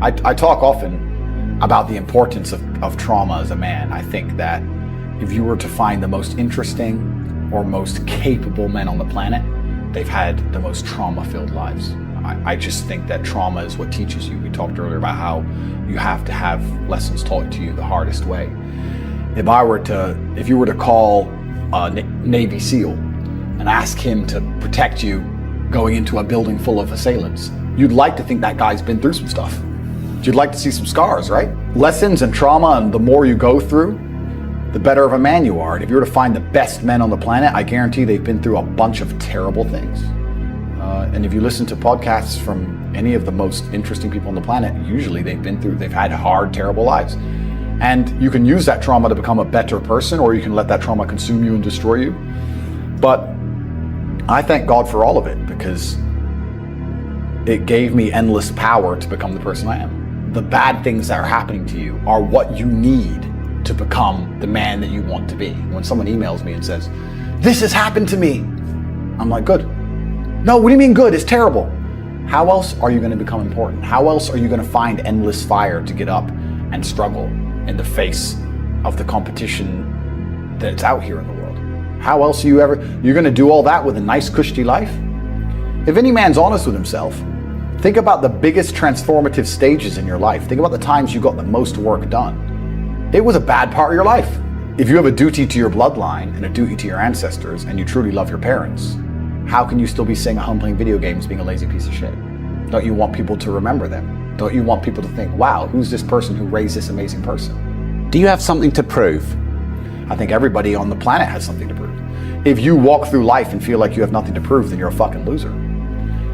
I talk often about the importance of trauma as a man. I think that if you were to find the most interesting or most capable men on the planet, they've had the most trauma-filled lives. I just think that trauma is what teaches you. We talked earlier about how you have to have lessons taught to you the hardest way. If you were to call a Navy SEAL and ask him to protect you going into a building full of assailants, you'd like to think that guy's been through some stuff. You'd like to see some scars, right? Lessons and trauma, and the more you go through, the better of a man you are. And if you were to find the best men on the planet, I guarantee they've been through a bunch of terrible things. And if you listen to podcasts from any of the most interesting people on the planet, usually they've had hard, terrible lives. And you can use that trauma to become a better person, or you can let that trauma consume you and destroy you. But I thank God for all of it, because it gave me endless power to become the person I am. The bad things that are happening to you are what you need to become the man that you want to be. When someone emails me and says, "This has happened to me," I'm like, good. No, what do you mean good? It's terrible. How else are you going to become important? How else are you going to find endless fire to get up and struggle in the face of the competition that's out here in the world? How else you're going to do all that with a nice, cushy life? If any man's honest with himself, think about the biggest transformative stages in your life. Think about the times you got the most work done. It was a bad part of your life. If you have a duty to your bloodline and a duty to your ancestors, and you truly love your parents, how can you still be sitting at home playing video games being a lazy piece of shit? Don't you want people to remember them? Don't you want people to think, wow, who's this person who raised this amazing person? Do you have something to prove? I think everybody on the planet has something to prove. If you walk through life and feel like you have nothing to prove, then you're a fucking loser.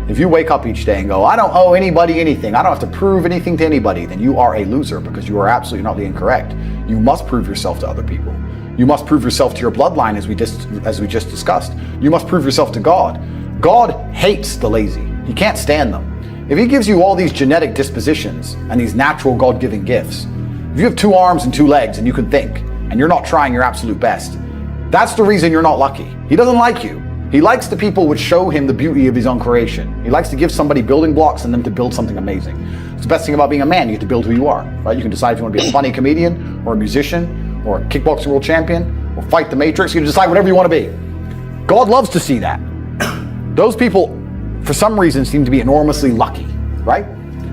If you wake up each day and go, I don't owe anybody anything, I don't have to prove anything to anybody, then you are a loser, because you are absolutely not incorrect. You must prove yourself to other people. You must prove yourself to your bloodline, as we just discussed. You must prove yourself to God. God hates the lazy. He can't stand them. If he gives you all these genetic dispositions and these natural God-given gifts, if you have 2 arms and 2 legs and you can think, and you're not trying your absolute best, that's the reason you're not lucky. He doesn't like you. He likes the people which show him the beauty of his own creation. He likes to give somebody building blocks and them to build something amazing. It's the best thing about being a man. You get to build who you are, right? You can decide if you want to be a funny comedian or a musician or a kickboxing world champion or fight the Matrix. You can decide whatever you want to be. God loves to see that. Those people, for some reason, seem to be enormously lucky, right?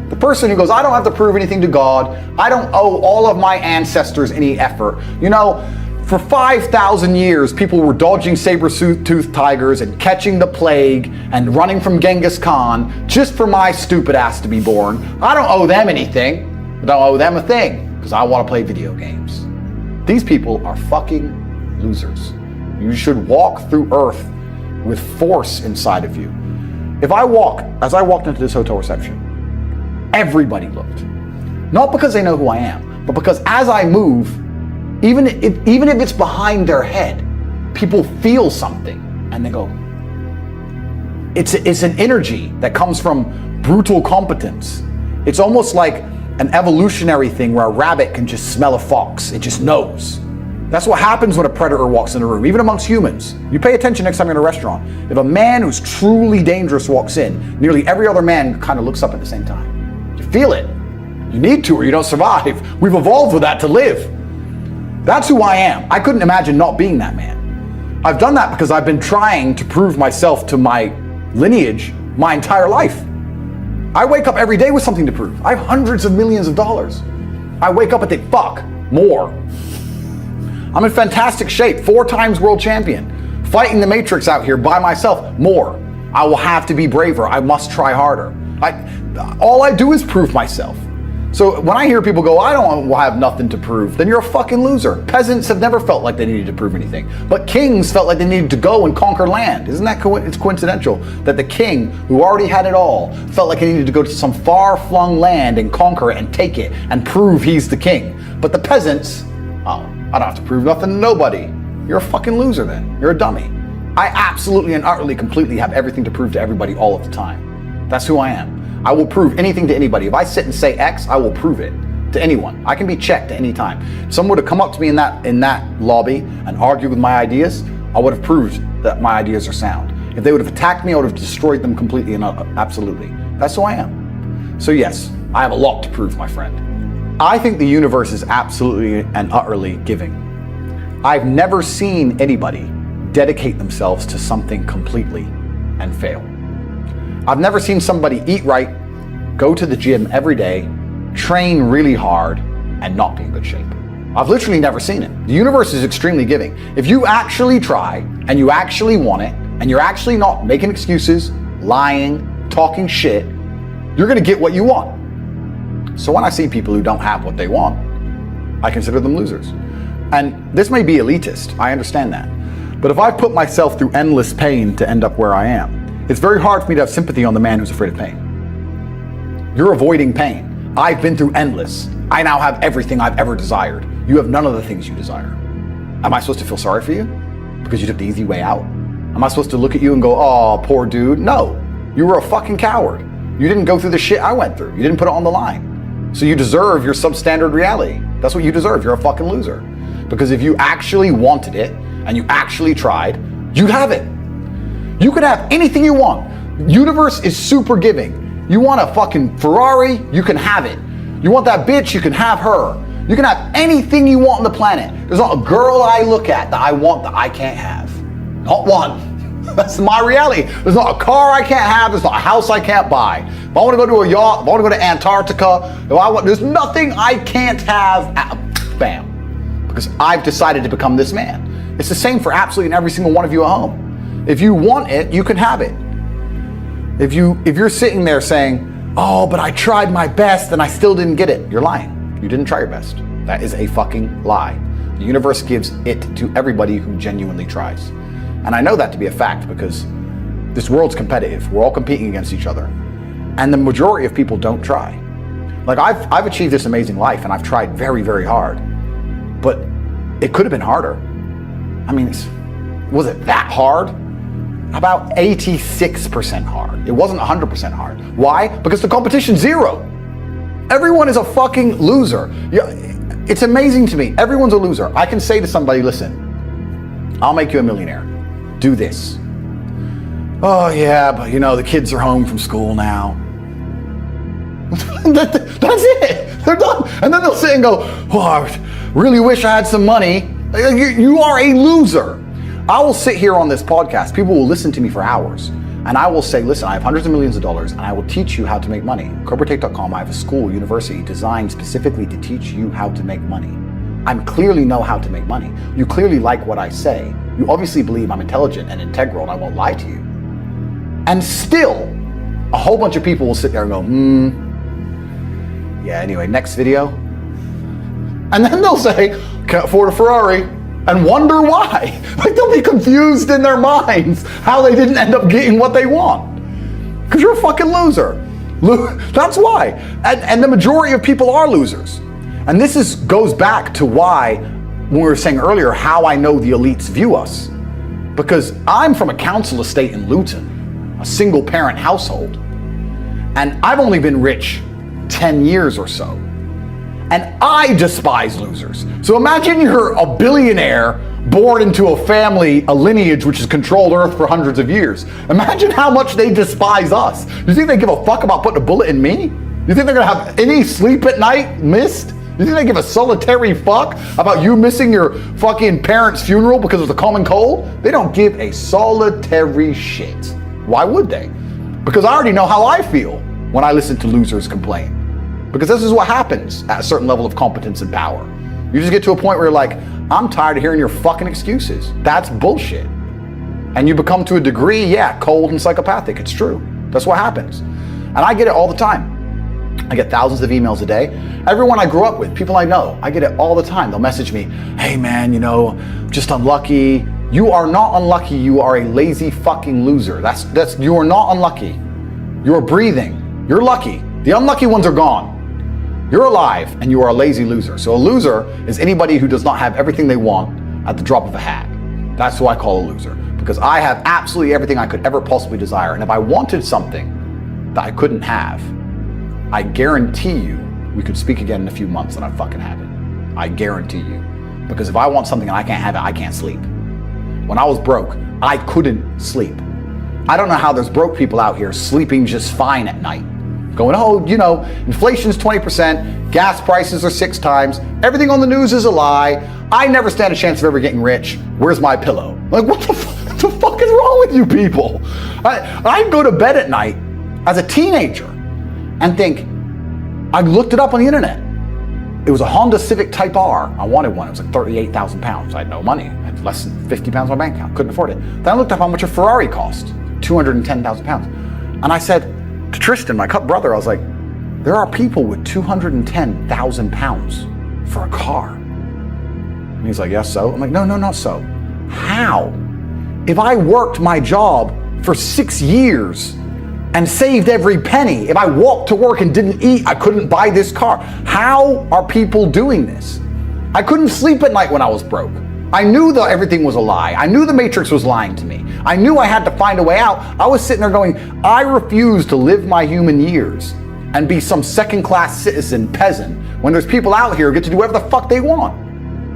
The person who goes, I don't have to prove anything to God. I don't owe all of my ancestors any effort. You know, for 5,000 years, people were dodging saber-toothed tigers and catching the plague and running from Genghis Khan just for my stupid ass to be born. I don't owe them anything. I don't owe them a thing, because I want to play video games. These people are fucking losers. You should walk through earth with force inside of you. As I walked into this hotel reception, everybody looked. Not because they know who I am, but because as I move, even if it's behind their head, people feel something and they go, it's an energy that comes from brutal competence. It's almost like an evolutionary thing where a rabbit can just smell a fox. It just knows. That's what happens when a predator walks in a room, even amongst humans. You pay attention next time you're in a restaurant. If a man who's truly dangerous walks in, nearly every other man kind of looks up at the same time. You feel it. You need to, or you don't survive. We've evolved with that to live. That's who I am. I couldn't imagine not being that man. I've done that because I've been trying to prove myself to my lineage my entire life. I wake up every day with something to prove. I have hundreds of millions of dollars. I wake up and think, fuck, more. I'm in fantastic shape, 4 times world champion, fighting the Matrix out here by myself, more. I will have to be braver. I must try harder. All I do is prove myself. So when I hear people go, I don't have nothing to prove, then you're a fucking loser. Peasants have never felt like they needed to prove anything, but kings felt like they needed to go and conquer land. Isn't that it's coincidental that the king, who already had it all, felt like he needed to go to some far-flung land and conquer it and take it and prove he's the king. But the peasants, oh, I don't have to prove nothing to nobody. You're a fucking loser then. You're a dummy. I absolutely and utterly, completely have everything to prove to everybody all of the time. That's who I am. I will prove anything to anybody. If I sit and say X, I will prove it to anyone. I can be checked at any time. If someone were to come up to me in that lobby and argue with my ideas, I would have proved that my ideas are sound. If they would have attacked me, I would have destroyed them completely and absolutely. That's who I am. So yes, I have a lot to prove, my friend. I think the universe is absolutely and utterly giving. I've never seen anybody dedicate themselves to something completely and fail. I've never seen somebody eat right, go to the gym every day, train really hard, and not be in good shape. I've literally never seen it. The universe is extremely giving. If you actually try, and you actually want it, and you're actually not making excuses, lying, talking shit, you're gonna get what you want. So when I see people who don't have what they want, I consider them losers. And this may be elitist, I understand that. But if I put myself through endless pain to end up where I am, it's very hard for me to have sympathy on the man who's afraid of pain. You're avoiding pain. I've been through endless. I now have everything I've ever desired. You have none of the things you desire. Am I supposed to feel sorry for you because you took the easy way out? Am I supposed to look at you and go, oh, poor dude? No, you were a fucking coward. You didn't go through the shit I went through. You didn't put it on the line. So you deserve your substandard reality. That's what you deserve. You're a fucking loser. Because if you actually wanted it and you actually tried, you'd have it. You could have anything you want. Universe is super giving. You want a fucking Ferrari, you can have it. You want that bitch, you can have her. You can have anything you want on the planet. There's not a girl I look at that I want that I can't have. Not one. That's my reality. There's not a car I can't have. There's not a house I can't buy. If I want to go to a yacht, if I want to go to Antarctica, there's nothing I can't have. Bam. Because I've decided to become this man. It's the same for absolutely every single one of you at home. If you want it, you can have it. If you're sitting there saying, oh, but I tried my best and I still didn't get it, you're lying. You didn't try your best. That is a fucking lie. The universe gives it to everybody who genuinely tries. And I know that to be a fact because this world's competitive. We're all competing against each other. And the majority of people don't try. Like I've achieved this amazing life and I've tried very, very hard. But it could have been harder. I mean, was it that hard? About 86% hard. It wasn't 100% hard. Why? Because the competition's zero. Everyone is a fucking loser. It's amazing to me. Everyone's a loser. I can say to somebody, listen, I'll make you a millionaire. Do this. Oh yeah, but the kids are home from school now. That's it. They're done. And then they'll sit and go, oh, I really wish I had some money. You are a loser. I will sit here on this podcast. People will listen to me for hours. And I will say, listen, I have hundreds of millions of dollars and I will teach you how to make money. Corporatech.com, I have a school, university designed specifically to teach you how to make money. I clearly know how to make money. You clearly like what I say. You obviously believe I'm intelligent and integral and I won't lie to you. And still, a whole bunch of people will sit there and go, yeah, anyway, next video. And then they'll say, can't afford a Ferrari, and wonder why. Like they'll be confused in their minds how they didn't end up getting what they want. Because you're a fucking loser. That's why. And the majority of people are losers. And this goes back to why, when we were saying earlier, how I know the elites view us. Because I'm from a council estate in Luton, a single parent household. And I've only been rich 10 years or so. And I despise losers. So imagine you're a billionaire born into a family, a lineage which has controlled Earth for hundreds of years. Imagine how much they despise us. You think they give a fuck about putting a bullet in me? You think they're gonna have any sleep at night missed? You think they give a solitary fuck about you missing your fucking parents' funeral because of the common cold? They don't give a solitary shit. Why would they? Because I already know how I feel when I listen to losers complain. Because this is what happens at a certain level of competence and power. You just get to a point where you're like, I'm tired of hearing your fucking excuses. That's bullshit. And you become, to a degree, yeah, cold and psychopathic. It's true. That's what happens. And I get it all the time. I get thousands of emails a day. Everyone I grew up with, people I know, I get it all the time. They'll message me, hey man, just unlucky. You are not unlucky. You are a lazy fucking loser. You are not unlucky. You're breathing. You're lucky. The unlucky ones are gone. You're alive and you are a lazy loser. So a loser is anybody who does not have everything they want at the drop of a hat. That's who I call a loser, because I have absolutely everything I could ever possibly desire. And if I wanted something that I couldn't have, I guarantee you we could speak again in a few months and I'd fucking have it. I guarantee you. Because if I want something and I can't have it, I can't sleep. When I was broke, I couldn't sleep. I don't know how there's broke people out here sleeping just fine at night. going, oh, you know, inflation's 20%, gas prices are 6 times, everything on the news is a lie, I never stand a chance of ever getting rich, where's my pillow? Like, what the fuck is wrong with you people? I go to bed at night as a teenager and think, I looked it up on the internet. It was a Honda Civic Type R. I wanted one. It was like 38,000 pounds. I had no money. I had less than 50 pounds on my bank account. Couldn't afford it. Then I looked up how much a Ferrari cost, 210,000 pounds. And I said to Tristan, my brother, I was like, there are people with 210,000 pounds for a car. And he's like, yes, so? I'm like, no, not so. How? If I worked my job for 6 years and saved every penny, if I walked to work and didn't eat, I couldn't buy this car. How are people doing this? I couldn't sleep at night when I was broke. I knew that everything was a lie. I knew the Matrix was lying to me. I knew I had to find a way out. I was sitting there going, I refuse to live my human years and be some second-class citizen peasant when there's people out here who get to do whatever the fuck they want.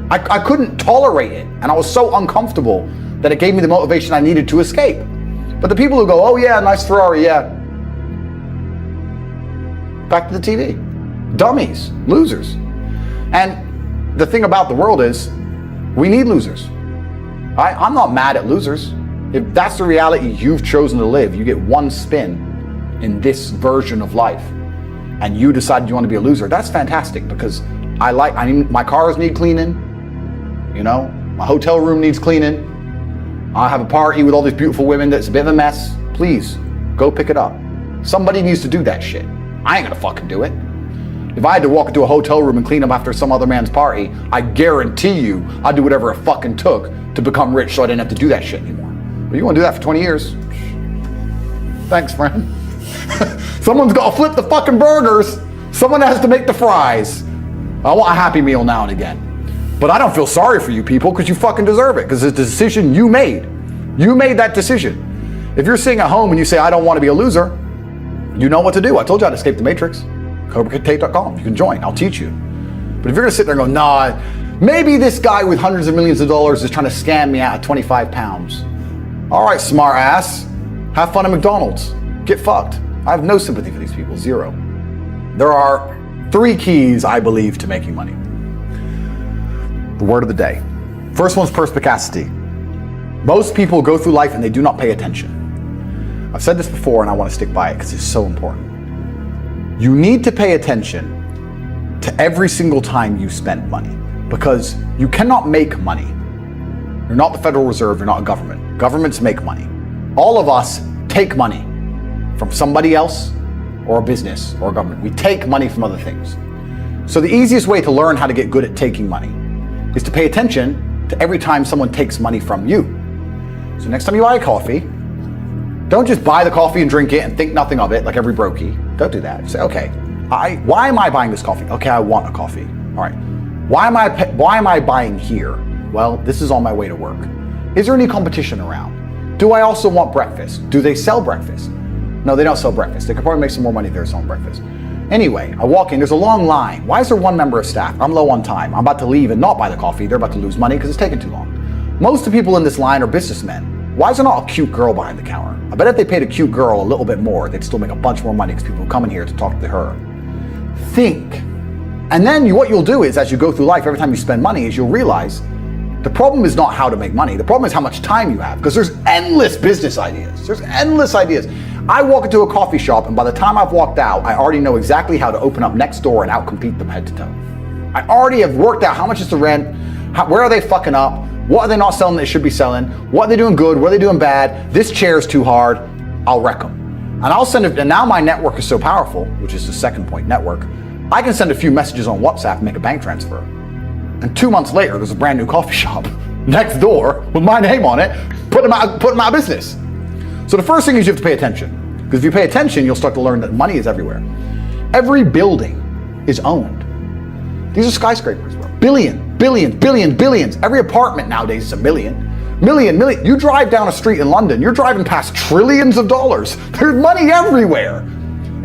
I couldn't tolerate it, and I was so uncomfortable that it gave me the motivation I needed to escape. But the people who go, oh yeah, nice Ferrari, yeah. Back to the TV. Dummies, losers. And the thing about the world is, we need losers. I'm not mad at losers. If that's the reality you've chosen to live, you get one spin in this version of life, and you decide you want to be a loser, that's fantastic, because my cars need cleaning, you know, my hotel room needs cleaning, I have a party with all these beautiful women that's a bit of a mess. Please, go pick it up. Somebody needs to do that shit. I ain't gonna fucking do it. If I had to walk into a hotel room and clean up after some other man's party, I guarantee you I'd do whatever it fucking took to become rich so I didn't have to do that shit anymore. But you wanna do that for 20 years? Thanks, friend. Someone's gotta flip the fucking burgers. Someone has to make the fries. I want a Happy Meal now and again. But I don't feel sorry for you people, because you fucking deserve it, because it's a decision you made. You made that decision. If you're sitting at home and you say, I don't want to be a loser, you know what to do. I told you how to escape the Matrix. CobraKate.com. You can join. I'll teach you. But if you're going to sit there and go, nah, maybe this guy with hundreds of millions of dollars is trying to scam me out of 25 pounds. All right, smart ass. Have fun at McDonald's. Get fucked. I have no sympathy for these people. Zero. There are 3 keys, I believe, to making money. The word of the day. First one's perspicacity. Most people go through life and they do not pay attention. I've said this before and I want to stick by it because it's so important. You need to pay attention to every single time you spend money, because you cannot make money. You're not the Federal Reserve, you're not a government. Governments make money. All of us take money from somebody else or a business or a government. We take money from other things. So the easiest way to learn how to get good at taking money is to pay attention to every time someone takes money from you. So next time you buy a coffee, don't just buy the coffee and drink it and think nothing of it like every brokey. Don't do that. Say, okay, why am I buying this coffee? Okay, I want a coffee. All right, why am I buying here? Well, this is on my way to work. Is there any competition around? Do I also want breakfast? Do they sell breakfast? No, they don't sell breakfast. They could probably make some more money if they're selling breakfast. Anyway, I walk in, there's a long line. Why is there one member of staff? I'm low on time. I'm about to leave and not buy the coffee. They're about to lose money because it's taking too long. Most of the people in this line are businessmen. Why is there not a cute girl behind the counter? I bet if they paid a cute girl a little bit more, they'd still make a bunch more money because people come in here to talk to her. Think. And then what you'll do is, as you go through life, every time you spend money, is you'll realize the problem is not how to make money. The problem is how much time you have, because there's endless business ideas. There's endless ideas. I walk into a coffee shop, and by the time I've walked out, I already know exactly how to open up next door and outcompete them head to toe. I already have worked out how much is the rent, where are they fucking up, what are they not selling that they should be selling, what are they doing good, what are they doing bad, this chair is too hard, I'll wreck them. And I'll send it, and now my network is so powerful, which is the second point, network, I can send a few messages on WhatsApp and make a bank transfer. And 2 months later, there's a brand new coffee shop next door with my name on it, put them out of business. So the first thing is you have to pay attention. Because if you pay attention, you'll start to learn that money is everywhere. Every building is owned. These are skyscrapers, bro. Billions. Every apartment nowadays is a million. You drive down a street in London, you're driving past trillions of dollars. There's money everywhere.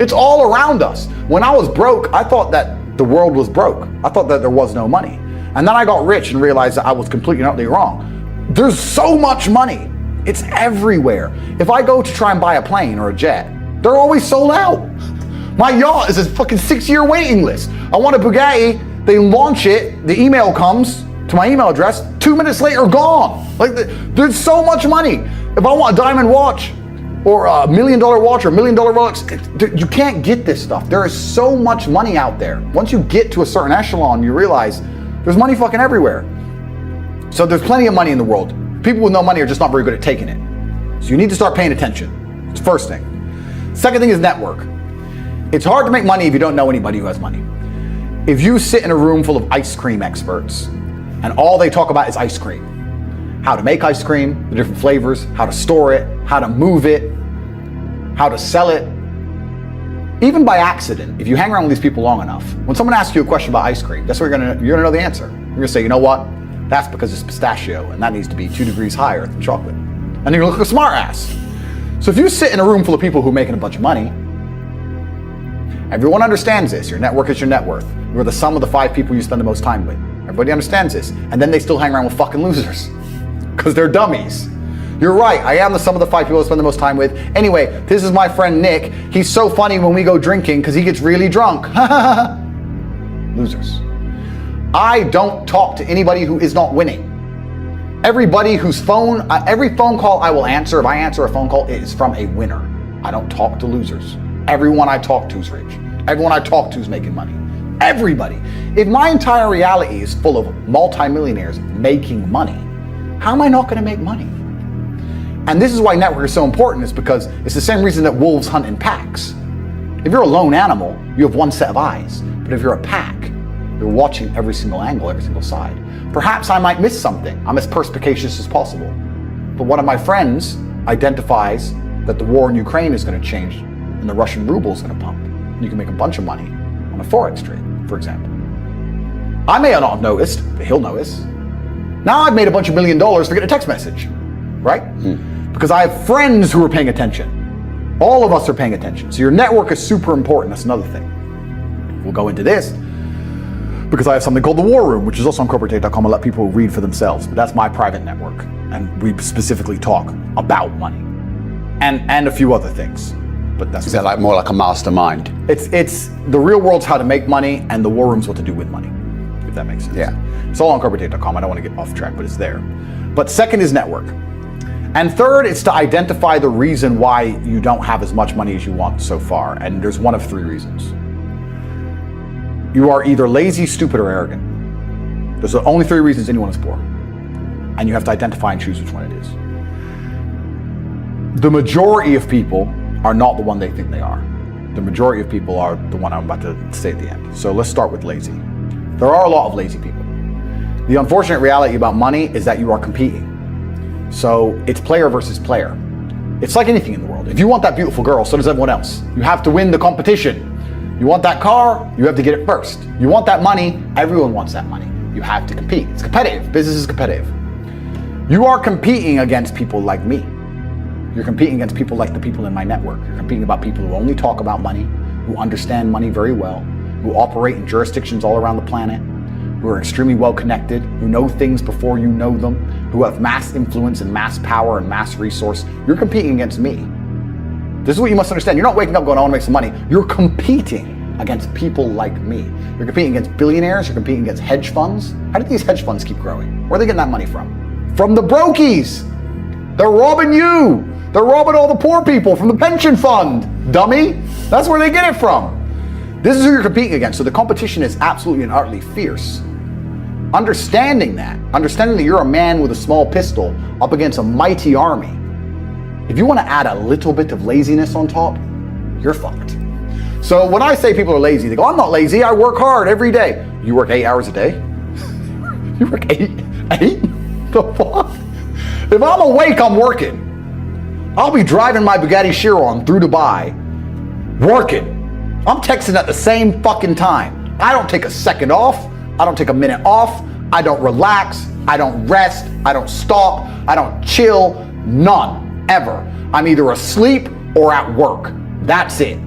It's all around us. When I was broke, I thought that the world was broke. I thought that there was no money. And then I got rich and realized that I was completely and utterly wrong. There's so much money. It's everywhere. If I go to try and buy a plane or a jet, they're always sold out. My yacht is a fucking 6-year waiting list. I want a Bugatti, they launch it, the email comes to my email address, 2 minutes later, gone. Like, there's so much money. If I want a diamond watch, or a $1 million watch, or $1 million Rolex, you can't get this stuff. There is so much money out there. Once you get to a certain echelon, you realize there's money fucking everywhere. So there's plenty of money in the world. People with no money are just not very good at taking it. So you need to start paying attention. It's the first thing. Second thing is network. It's hard to make money if you don't know anybody who has money. If you sit in a room full of ice cream experts and all they talk about is ice cream, how to make ice cream, the different flavors, how to store it, how to move it, how to sell it, even by accident, if you hang around with these people long enough, when someone asks you a question about ice cream, that's what you're gonna know the answer. You're gonna say, you know what? That's because it's pistachio, and that needs to be 2 degrees higher than chocolate. And you're gonna look like a smart ass. So if you sit in a room full of people who are making a bunch of money, everyone understands this. Your network is your net worth. You're the sum of the 5 people you spend the most time with. Everybody understands this. And then they still hang around with fucking losers because they're dummies. You're right, I am the sum of the 5 people I spend the most time with. Anyway, this is my friend Nick. He's so funny when we go drinking because he gets really drunk. Losers. I don't talk to anybody who is not winning. Everybody whose phone, every phone call I will answer, if I answer a phone call, it is from a winner. I don't talk to losers. Everyone I talk to is rich. Everyone I talk to is making money. Everybody. If my entire reality is full of multimillionaires making money, how am I not going to make money? And this is why network is so important, is because it's the same reason that wolves hunt in packs. If you're a lone animal, you have one set of eyes. But if you're a pack, you're watching every single angle, every single side. Perhaps I might miss something. I'm as perspicacious as possible. But one of my friends identifies that the war in Ukraine is going to change and the Russian ruble is going to pump. And you can make a bunch of money on a Forex trade, for example. I may not have noticed, but he'll notice. Now I've made a bunch of $1 million for getting a text message, right? Because I have friends who are paying attention. All of us are paying attention. So your network is super important. That's another thing. We'll go into this because I have something called the War Room, which is also on corporatetape.com. I'll let people read for themselves. But that's my private network. And we specifically talk about money and a few other things. But that's like more like a mastermind. It's the real world's how to make money, and the War Room's what to do with money, if that makes sense. Yeah. It's all on corporatetape.com. I don't want to get off track, but it's there. But second is network. And third, it's to identify the reason why you don't have as much money as you want so far. And there's one of 3 reasons. You are either lazy, stupid, or arrogant. Those are the only 3 reasons anyone is poor. And you have to identify and choose which one it is. The majority of people are not the one they think they are. The majority of people are the one I'm about to say at the end. So let's start with lazy. There are a lot of lazy people. The unfortunate reality about money is that you are competing. So it's player versus player. It's like anything in the world. If you want that beautiful girl, so does everyone else. You have to win the competition. You want that car, you have to get it first. You want that money, everyone wants that money. You have to compete. It's competitive. Business is competitive. You are competing against people like me. You're competing against people like the people in my network. You're competing about people who only talk about money, who understand money very well, who operate in jurisdictions all around the planet, who are extremely well connected, who know things before you know them, who have mass influence and mass power and mass resource. You're competing against me. This is what you must understand. You're not waking up going, I want to make some money. You're competing against people like me. You're competing against billionaires. You're competing against hedge funds. How did these hedge funds keep growing? Where are they getting that money from? From the brokies. They're robbing you. They're robbing all the poor people from the pension fund, dummy. That's where they get it from. This is who you're competing against. So the competition is absolutely and utterly fierce. Understanding that you're a man with a small pistol up against a mighty army. If you want to add a little bit of laziness on top, you're fucked. So when I say people are lazy, they go, I'm not lazy, I work hard every day. You work 8 hours a day? You work eight? The fuck? If I'm awake, I'm working. I'll be driving my Bugatti Chiron through Dubai, working. I'm texting at the same fucking time. I don't take a second off. I don't take a minute off. I don't relax. I don't rest. I don't stop. I don't chill. None, ever. I'm either asleep or at work. That's it.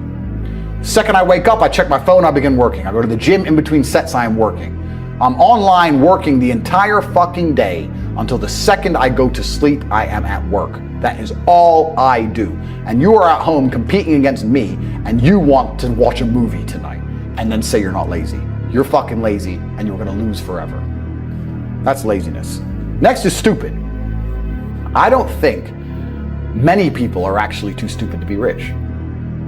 Second I wake up, I check my phone, I begin working. I go to the gym in between sets, I am working. I'm online working the entire fucking day until the second I go to sleep, I am at work. That is all I do. And you are at home competing against me, and you want to watch a movie tonight and then say you're not lazy. You're fucking lazy, and you're gonna lose forever. That's laziness. Next is stupid. I don't think many people are actually too stupid to be rich.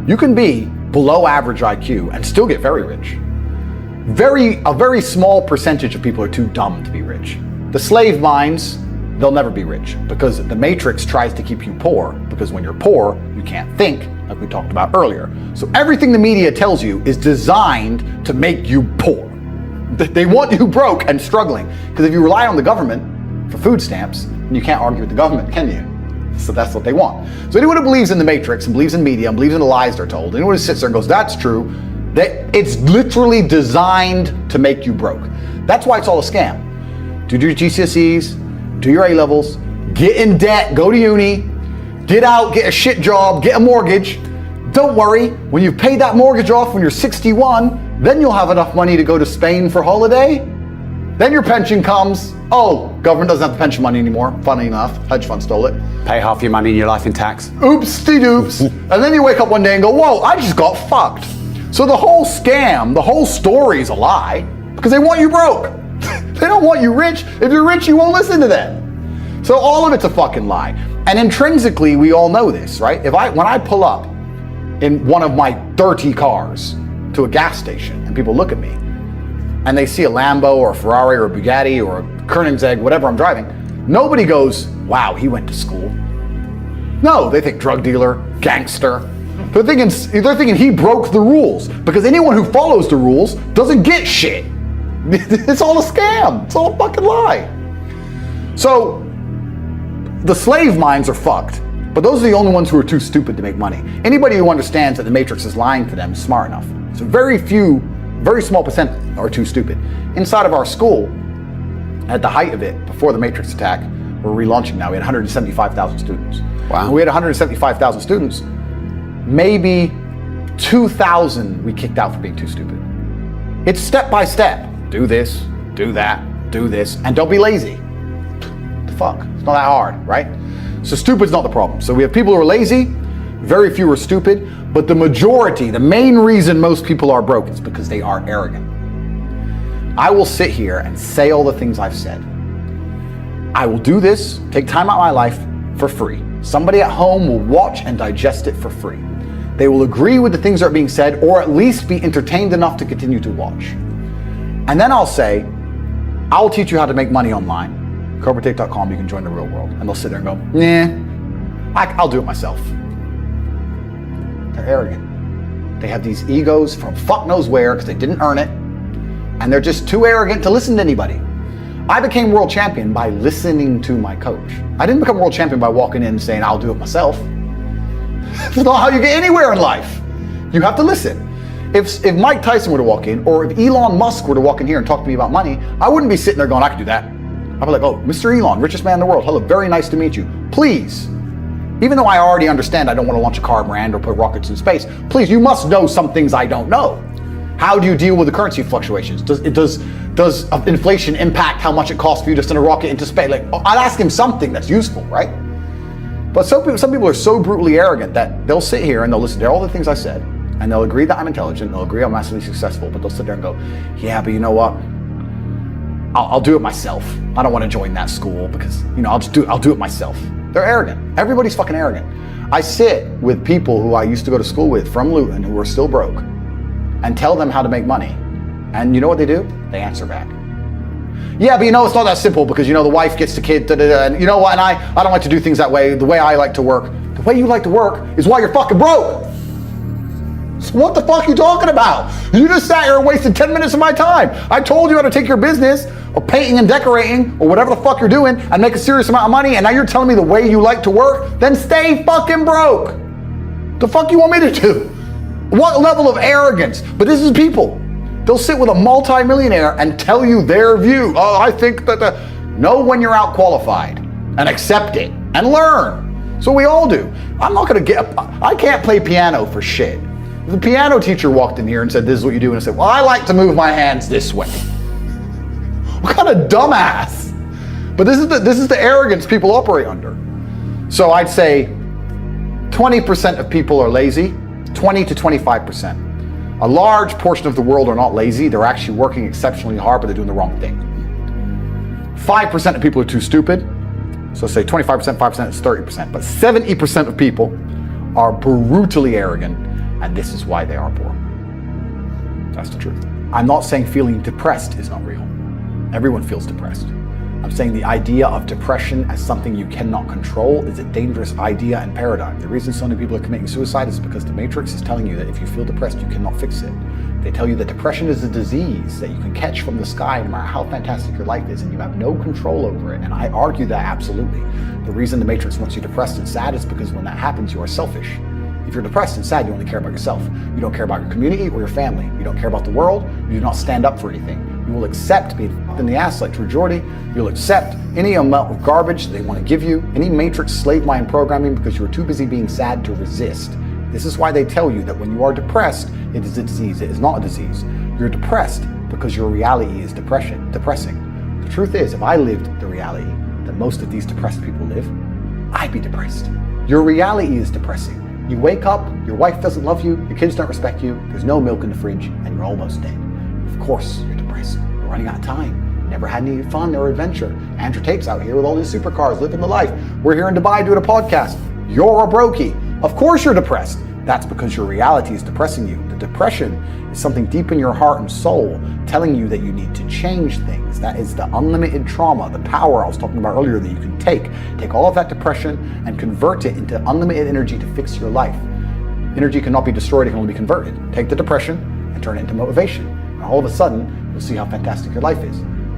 You can be below average IQ and still get very rich. A very small percentage of people are too dumb to be rich. The slave minds, they'll never be rich because the matrix tries to keep you poor, because when you're poor, you can't think, like we talked about earlier. So everything the media tells you is designed to make you poor. They want you broke and struggling, because if you rely on the government for food stamps, then you can't argue with the government, can you? So that's what they want. So anyone who believes in the matrix and believes in media and believes in the lies they're told, anyone who sits there and goes, that's true, that it's literally designed to make you broke. That's why it's all a scam. Do your GCSEs, do your A-levels, get in debt, go to uni, get out, get a shit job, get a mortgage. Don't worry, when you've paid that mortgage off when you're 61, then you'll have enough money to go to Spain for holiday. Then your pension comes. Oh, government doesn't have the pension money anymore. Funny enough, hedge fund stole it. Pay half your money in your life in tax. Oops-de-doops. And then you wake up one day and go, whoa, I just got fucked. So the whole scam, the whole story is a lie because they want you broke. They don't want you rich. If you're rich, you won't listen to them. So all of it's a fucking lie. And intrinsically, we all know this, right? When I pull up in one of my dirty cars to a gas station and people look at me and they see a Lambo or a Ferrari or a Bugatti or a Koenigsegg, whatever I'm driving, nobody goes, wow, he went to school. No, they think drug dealer, gangster. They're thinking he broke the rules, because anyone who follows the rules doesn't get shit. It's all a scam. It's all a fucking lie. So the slave minds are fucked, but those are the only ones who are too stupid to make money. Anybody who understands that the matrix is lying to them is smart enough. So very small percent are too stupid. Inside of our school, at the height of it, before the matrix attack, we're relaunching now, we had 175,000 students. Wow. When we had 175,000 students, maybe 2,000 we kicked out for being too stupid. It's step by step. Do this, do that, do this, and don't be lazy. The fuck? It's not that hard, right? So stupid's not the problem. So we have people who are lazy, very few are stupid, but the majority, the main reason most people are broke is because they are arrogant. I will sit here and say all the things I've said. I will do this, take time out of my life for free. Somebody at home will watch and digest it for free. They will agree with the things that are being said, or at least be entertained enough to continue to watch. And then I'll say, I'll teach you how to make money online. Corporatech.com, you can join the real world. And they'll sit there and go, nah, I'll do it myself. They're arrogant. They have these egos from fuck knows where because they didn't earn it. And they're just too arrogant to listen to anybody. I became world champion by listening to my coach. I didn't become world champion by walking in and saying, I'll do it myself. That's not how you get anywhere in life. You have to listen. If Mike Tyson were to walk in, or if Elon Musk were to walk in here and talk to me about money, I wouldn't be sitting there going, I could do that. I'd be like, oh, Mr. Elon, richest man in the world. Hello, very nice to meet you. Please, even though I already understand I don't want to launch a car brand or put rockets in space, please, you must know some things I don't know. How do you deal with the currency fluctuations? Does inflation impact how much it costs for you to send a rocket into space? Like, I'd ask him something that's useful, right? But some people are so brutally arrogant that they'll sit here and they'll listen to all the things I said, and they'll agree that I'm intelligent, they'll agree I'm massively successful, but they'll sit there and go, yeah, but you know what? I'll do it myself. I don't want to join that school because, I'll do it myself. They're arrogant. Everybody's fucking arrogant. I sit with people who I used to go to school with from Luton who are still broke and tell them how to make money. And you know what they do? They answer back. Yeah, but it's not that simple because, the wife gets the kid, and you know what, and I don't like to do things that way, the way I like to work. The way you like to work is why you're fucking broke. So what the fuck are you talking about? You just sat here and wasted 10 minutes of my time. I told you how to take your business, or painting and decorating, or whatever the fuck you're doing, and make a serious amount of money, and now you're telling me the way you like to work? Then stay fucking broke. The fuck you want me to do? What level of arrogance? But this is people. They'll sit with a multi-millionaire and tell you their view. Oh, I think that know when you're out qualified and accept it and learn. So we all do. I can't play piano for shit. If the piano teacher walked in here and said, this is what you do, and I said, well, I like to move my hands this way. What kind of dumbass? But this is the arrogance people operate under. So I'd say 20% of people are lazy, 20 to 25%. A large portion of the world are not lazy. They're actually working exceptionally hard, but they're doing the wrong thing. 5% of people are too stupid. So say 25%, 5% is 30%. But 70% of people are brutally arrogant, and this is why they are poor. That's the truth. I'm not saying feeling depressed is not real. Everyone feels depressed. I'm saying the idea of depression as something you cannot control is a dangerous idea and paradigm. The reason so many people are committing suicide is because the Matrix is telling you that if you feel depressed, you cannot fix it. They tell you that depression is a disease that you can catch from the sky no matter how fantastic your life is, and you have no control over it. And I argue that absolutely. The reason the Matrix wants you depressed and sad is because when that happens, you are selfish. If you're depressed and sad, you only care about yourself. You don't care about your community or your family. You don't care about the world. You do not stand up for anything. You will accept being fucked in the ass like True Geordie. You'll accept any amount of garbage they want to give you, any Matrix slave mind programming, because you're too busy being sad to resist. This is why they tell you that when you are depressed, it is a disease. It is not a disease. You're depressed because your reality is depressing. The truth is, if I lived the reality that most of these depressed people live, I'd be depressed. Your reality is depressing. You wake up, your wife doesn't love you, your kids don't respect you, there's no milk in the fridge, and you're almost dead. Of course you're depressed. You're running out of time. Never had any fun or adventure. Andrew Tate's out here with all his supercars, living the life. We're here in Dubai doing a podcast. You're a brokey. Of course you're depressed. That's because your reality is depressing you. The depression is something deep in your heart and soul telling you that you need to change things. That is the unlimited trauma, the power I was talking about earlier that you can take all of that depression and convert it into unlimited energy to fix your life. Energy cannot be destroyed, it can only be converted. Take the depression and turn it into motivation. And all of a sudden, you'll see how fantastic your life is.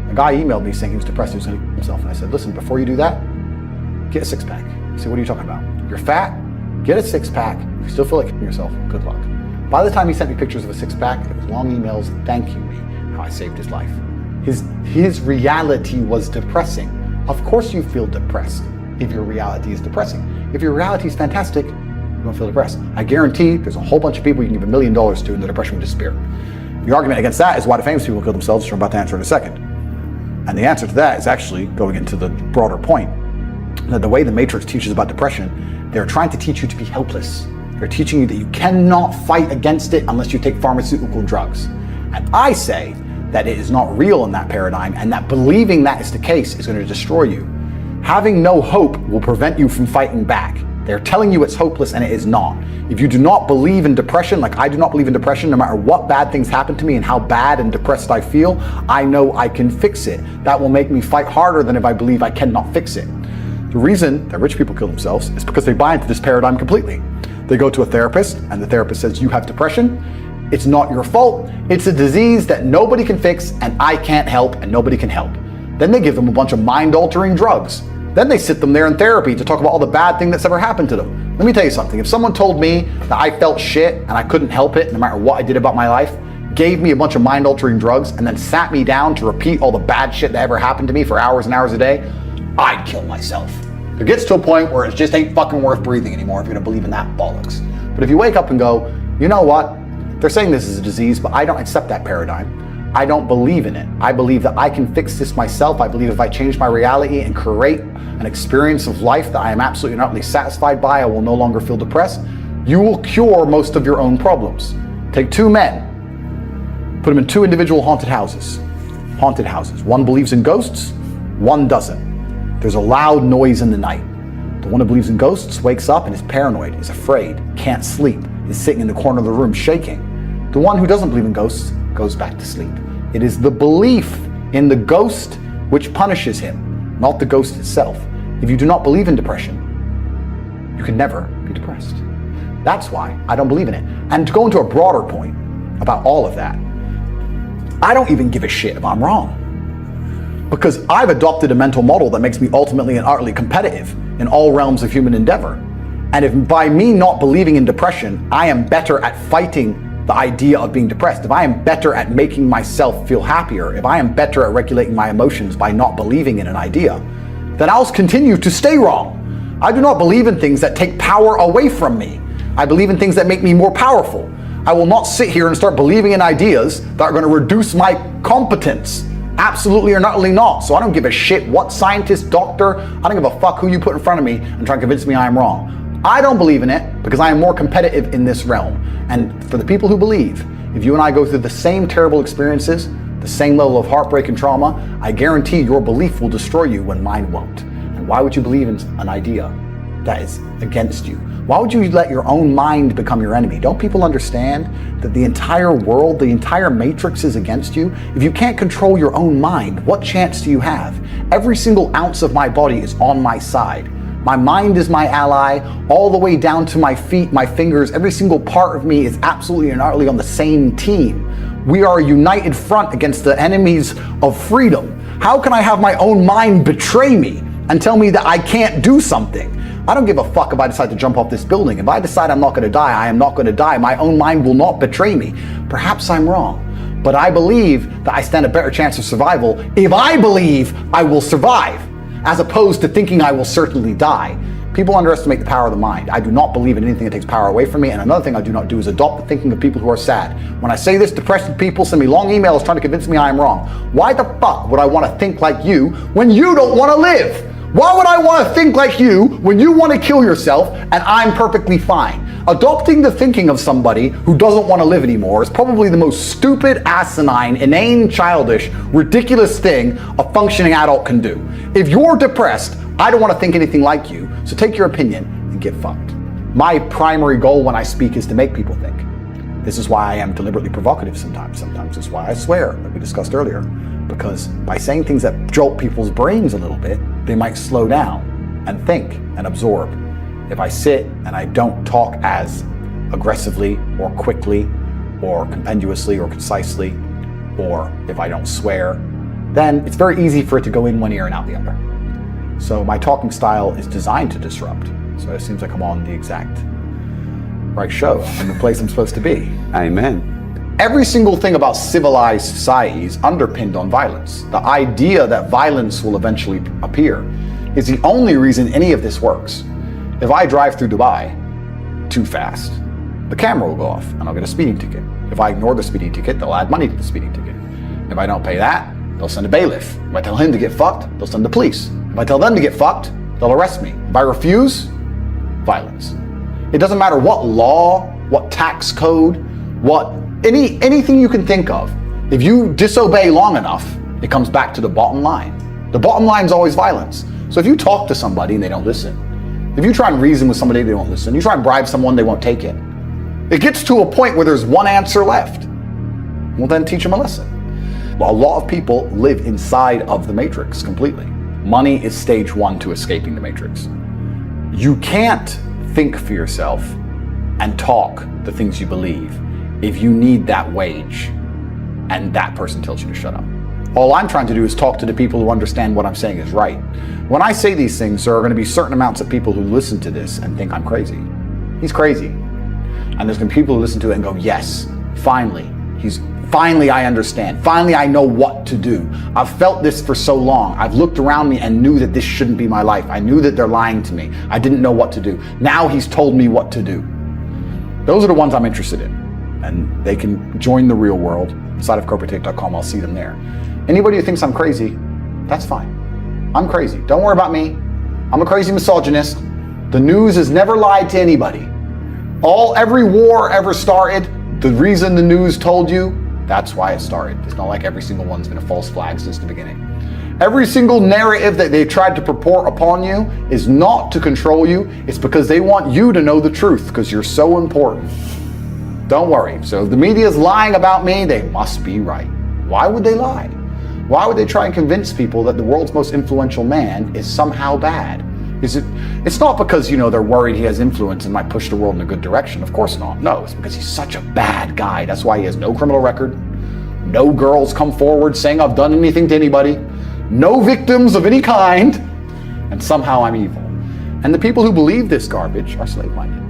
A guy emailed me saying he was depressed, he was going to kill himself. And I said, listen, before you do that, get a six-pack. He said, what are you talking about? You're fat? Get a six-pack. If you still feel like killing yourself, good luck. By the time he sent me pictures of a six-pack, it was long emails thanking me how I saved his life. His reality was depressing. Of course you feel depressed if your reality is depressing. If your reality is fantastic, you won't feel depressed. I guarantee there's a whole bunch of people you can give $1 million to and the depression will disappear. The argument against that is why do famous people kill themselves, which I'm about to answer in a second. And the answer to that is actually going into the broader point. That the way the Matrix teaches about depression, they're trying to teach you to be helpless. They're teaching you that you cannot fight against it unless you take pharmaceutical drugs. And I say that it is not real in that paradigm, and that believing that is the case is going to destroy you. Having no hope will prevent you from fighting back. They're telling you it's hopeless, and it is not. If you do not believe in depression, like I do not believe in depression, no matter what bad things happen to me and how bad and depressed I feel, I know I can fix it. That will make me fight harder than if I believe I cannot fix it. The reason that rich people kill themselves is because they buy into this paradigm completely. They go to a therapist, and the therapist says, you have depression. It's not your fault. It's a disease that nobody can fix, and I can't help, and nobody can help. Then they give them a bunch of mind-altering drugs. Then they sit them there in therapy to talk about all the bad thing that's ever happened to them. Let me tell you something. If someone told me that I felt shit and I couldn't help it no matter what I did about my life, gave me a bunch of mind-altering drugs, and then sat me down to repeat all the bad shit that ever happened to me for hours and hours a day, I'd kill myself. It gets to a point where it just ain't fucking worth breathing anymore if you're gonna believe in that bollocks. But if you wake up and go, you know what? They're saying this is a disease, but I don't accept that paradigm. I don't believe in it. I believe that I can fix this myself. I believe if I change my reality and create an experience of life that I am absolutely and utterly satisfied by, I will no longer feel depressed. You will cure most of your own problems. Take two men, put them in two individual haunted houses. One believes in ghosts, one doesn't. There's a loud noise in the night. The one who believes in ghosts wakes up and is paranoid, is afraid, can't sleep, is sitting in the corner of the room shaking. The one who doesn't believe in ghosts goes back to sleep. It is the belief in the ghost which punishes him, not the ghost itself. If you do not believe in depression, you can never be depressed. That's why I don't believe in it. And to go into a broader point about all of that, I don't even give a shit if I'm wrong. Because I've adopted a mental model that makes me ultimately and utterly competitive in all realms of human endeavor. And if by me not believing in depression, I am better at fighting the idea of being depressed, if I am better at making myself feel happier, if I am better at regulating my emotions by not believing in an idea, then I'll continue to stay wrong. I do not believe in things that take power away from me. I believe in things that make me more powerful. I will not sit here and start believing in ideas that are going to reduce my competence. Absolutely or utterly not. So I don't give a shit what scientist, doctor, I don't give a fuck who you put in front of me and try to convince me I am wrong. I don't believe in it because I am more competitive in this realm. And for the people who believe, if you and I go through the same terrible experiences, the same level of heartbreak and trauma, I guarantee your belief will destroy you when mine won't. And why would you believe in an idea that is against you? Why would you let your own mind become your enemy? Don't people understand that the entire world, the entire matrix is against you? If you can't control your own mind, what chance do you have? Every single ounce of my body is on my side. My mind is my ally, all the way down to my feet, my fingers. Every single part of me is absolutely and utterly on the same team. We are a united front against the enemies of freedom. How can I have my own mind betray me and tell me that I can't do something? I don't give a fuck if I decide to jump off this building. If I decide I'm not going to die, I am not going to die. My own mind will not betray me. Perhaps I'm wrong, but I believe that I stand a better chance of survival if I believe I will survive, as opposed to thinking I will certainly die. People underestimate the power of the mind. I do not believe in anything that takes power away from me, and another thing I do not do is adopt the thinking of people who are sad. When I say this, depressed people send me long emails trying to convince me I am wrong. Why the fuck would I want to think like you when you don't want to live? Why would I want to think like you when you want to kill yourself and I'm perfectly fine? Adopting the thinking of somebody who doesn't want to live anymore is probably the most stupid, asinine, inane, childish, ridiculous thing a functioning adult can do. If you're depressed, I don't want to think anything like you, so take your opinion and get fucked. My primary goal when I speak is to make people think. This is why I am deliberately provocative sometimes. Sometimes it's why I swear, like we discussed earlier. Because by saying things that jolt people's brains a little bit, they might slow down and think and absorb. If I sit and I don't talk as aggressively or quickly or compendiously or concisely, or if I don't swear, then it's very easy for it to go in one ear and out the other. So my talking style is designed to disrupt. So it seems like I'm on the exact right show. I'm the place I'm supposed to be. Amen. Every single thing about civilized society is underpinned on violence. The idea that violence will eventually appear is the only reason any of this works. If I drive through Dubai too fast, the camera will go off and I'll get a speeding ticket. If I ignore the speeding ticket, they'll add money to the speeding ticket. If I don't pay that, they'll send a bailiff. If I tell him to get fucked, they'll send the police. If I tell them to get fucked, they'll arrest me. If I refuse, violence. It doesn't matter what law, what tax code, anything you can think of. If you disobey long enough, it comes back to the bottom line. The bottom line is always violence. So if you talk to somebody and they don't listen, if you try and reason with somebody, they don't listen, you try and bribe someone, they won't take it. It gets to a point where there's one answer left. Well, then teach them a lesson. Well, a lot of people live inside of the matrix completely. Money is stage one to escaping the matrix. You can't think for yourself and talk the things you believe if you need that wage and that person tells you to shut up. All I'm trying to do is talk to the people who understand what I'm saying is right. When I say these things, there are going to be certain amounts of people who listen to this and think I'm crazy. He's crazy. And there's going to be people who listen to it and go, yes, finally I understand. Finally, I know what to do. I've felt this for so long. I've looked around me and knew that this shouldn't be my life. I knew that they're lying to me. I didn't know what to do. Now he's told me what to do. Those are the ones I'm interested in. And they can join the real world inside of corporatetape.com. I'll see them there. Anybody who thinks I'm crazy, that's fine. I'm crazy. Don't worry about me. I'm a crazy misogynist. The news has never lied to anybody. Every war ever started, the reason the news told you, that's why it started. It's not like every single one's been a false flag since the beginning. Every single narrative that they tried to purport upon you is not to control you. It's because they want you to know the truth because you're so important. Don't worry. So if the media is lying about me, they must be right. Why would they lie? Why would they try and convince people that the world's most influential man is somehow bad? It's not because, they're worried he has influence and might push the world in a good direction. Of course not. No, it's because he's such a bad guy. That's why he has no criminal record. No girls come forward saying I've done anything to anybody. No victims of any kind. And somehow I'm evil. And the people who believe this garbage are slave-minded.